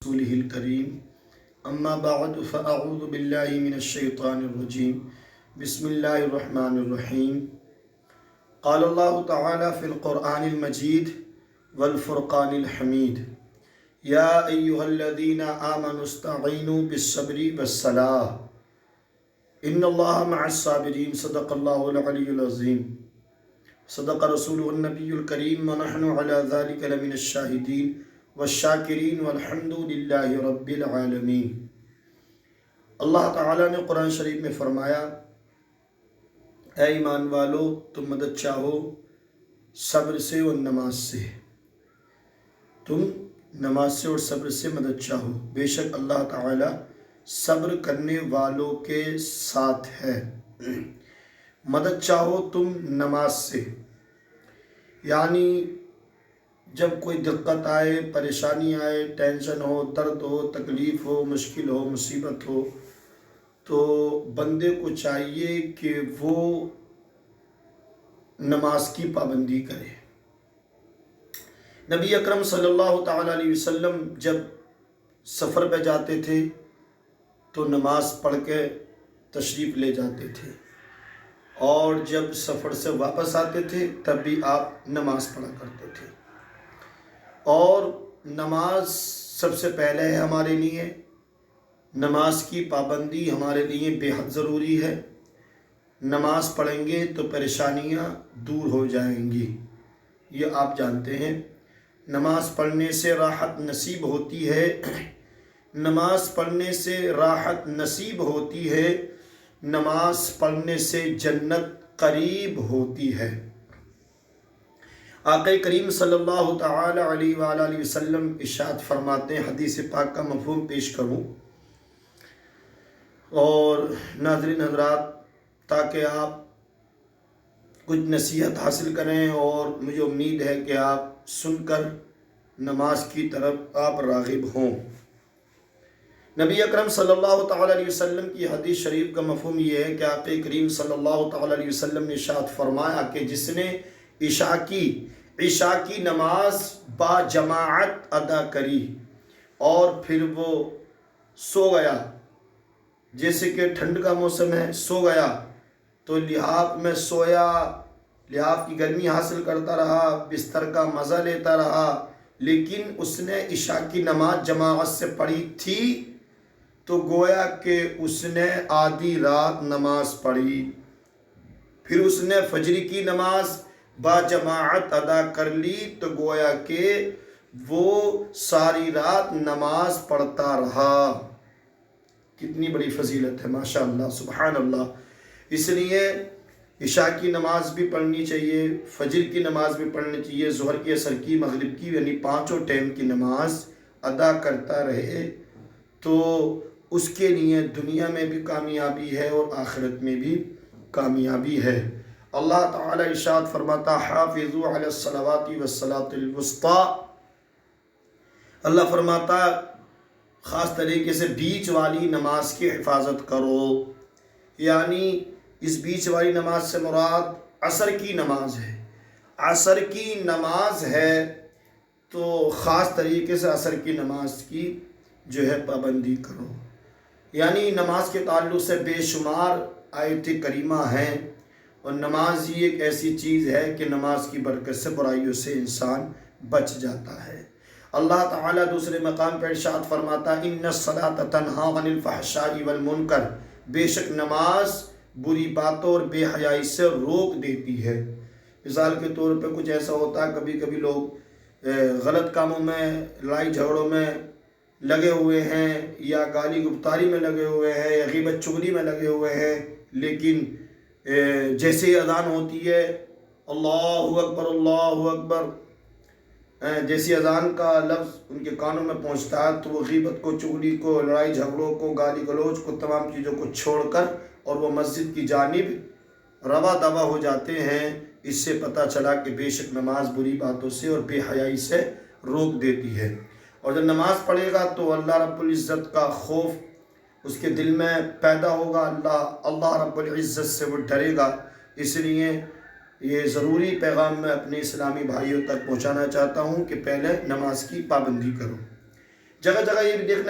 رسوله الكريم أما بعد فأعوذ بالله من الشيطان الرجيم بسم الله الرحمن الرحيم قال الله تعالى في القرآن المجيد والفرقان الحميد يا أيها الذين آمنوا استعينوا بالصبر والصلاة إن الله مع الصابرين صدق الله العلي العظيم صدق رسوله النبي الكريم ونحن على ذلك لمن الشاهدين والشاکرین والحمد للہ رب العالمین۔ اللہ تعالیٰ نے قرآن شریف میں فرمایا، اے ایمان والو تم مدد چاہو صبر سے اور نماز سے، تم نماز سے اور صبر سے مدد چاہو، بے شک اللہ تعالیٰ صبر کرنے والوں کے ساتھ ہے۔ مدد چاہو تم نماز سے، یعنی جب کوئی دقت آئے، پریشانی آئے، ٹینشن ہو، درد ہو، تکلیف ہو، مشکل ہو، مصیبت ہو، تو بندے کو چاہیے کہ وہ نماز کی پابندی کرے۔ نبی اکرم صلی اللہ تعالیٰ علیہ وسلم جب سفر پہ جاتے تھے تو نماز پڑھ کے تشریف لے جاتے تھے، اور جب سفر سے واپس آتے تھے تب بھی آپ نماز پڑھا کرتے تھے۔ اور نماز سب سے پہلے ہے ہمارے لیے، نماز کی پابندی ہمارے لیے بے حد ضروری ہے۔ نماز پڑھیں گے تو پریشانیاں دور ہو جائیں گی، یہ آپ جانتے ہیں۔ نماز پڑھنے سے راحت نصیب ہوتی ہے، نماز پڑھنے سے راحت نصیب ہوتی ہے، نماز پڑھنے سے جنت قریب ہوتی ہے۔ آقا کریم صلی اللہ تعالی علیہ وآلہ وسلم ارشاد فرماتے ہیں، حدیث پاک کا مفہوم پیش کروں اور ناظرین حضرات تاکہ آپ کچھ نصیحت حاصل کریں، اور مجھے امید ہے کہ آپ سن کر نماز کی طرف آپ راغب ہوں۔ نبی اکرم صلی اللہ تعالی علیہ وسلم کی حدیث شریف کا مفہوم یہ ہے کہ آقا کریم صلی اللہ تعالی علیہ وسلم نے ارشاد فرمایا کہ جس نے عشاء کی نماز با جماعت ادا کری اور پھر وہ سو گیا، جیسے کہ ٹھنڈ کا موسم ہے، سو گیا تو لحاف میں سویا، لحاف کی گرمی حاصل کرتا رہا، بستر کا مزہ لیتا رہا، لیکن اس نے عشاء کی نماز جماعت سے پڑھی تھی تو گویا کہ اس نے آدھی رات نماز پڑھی، پھر اس نے فجر کی نماز با جماعت ادا کر لی تو گویا کہ وہ ساری رات نماز پڑھتا رہا۔ کتنی بڑی فضیلت ہے، ماشاءاللہ، سبحان اللہ۔ اس لیے عشاء کی نماز بھی پڑھنی چاہیے، فجر کی نماز بھی پڑھنی چاہیے، ظہر کی، عصر کی، مغرب کی، یعنی پانچوں ٹائم کی نماز ادا کرتا رہے تو اس کے لیے دنیا میں بھی کامیابی ہے اور آخرت میں بھی کامیابی ہے۔ اللہ تعالی ارشاد فرماتا، حافظوا علی الصلوات والصلاۃ الوسطیٰ، اللہ فرماتا خاص طریقے سے بیچ والی نماز کی حفاظت کرو، یعنی اس بیچ والی نماز سے مراد عصر کی نماز ہے۔ عصر کی نماز ہے تو خاص طریقے سے عصر کی نماز کی جو ہے پابندی کرو، یعنی نماز کے تعلق سے بے شمار آیت کریمہ ہیں، اور نماز ہی ایک ایسی چیز ہے کہ نماز کی برکت سے برائیوں سے انسان بچ جاتا ہے۔ اللہ تعالیٰ دوسرے مقام پر ارشاد فرماتا، ان الصلاۃ تنہی عن الفحشاء والمنکر، بے شک نماز بری باتوں اور بے حیائی سے روک دیتی ہے۔ مثال کے طور پہ کچھ ایسا ہوتا ہے، کبھی کبھی لوگ غلط کاموں میں، لڑائی جھگڑوں میں لگے ہوئے ہیں، یا گالی گفتاری میں لگے ہوئے ہیں، یا غیبت چغلی میں لگے ہوئے ہیں، لیکن جیسے ہی اذان ہوتی ہے اللہ اکبر اللہ اکبر، جیسی اذان کا لفظ ان کے کانوں میں پہنچتا ہے تو وہ غیبت کو، چغلی کو، لڑائی جھگڑوں کو، گالی گلوچ کو، تمام چیزوں کو چھوڑ کر اور وہ مسجد کی جانب رواں دوا ہو جاتے ہیں۔ اس سے پتہ چلا کہ بے شک نماز بری باتوں سے اور بے حیائی سے روک دیتی ہے، اور جب نماز پڑھے گا تو اللہ رب العزت کا خوف اس کے دل میں پیدا ہوگا، اللہ رب العزت سے وہ ڈرے گا۔ اس لیے یہ ضروری پیغام میں اپنے اسلامی بھائیوں تک پہنچانا چاہتا ہوں کہ پہلے نماز کی پابندی کرو۔ جگہ جگہ یہ بھی دیکھنے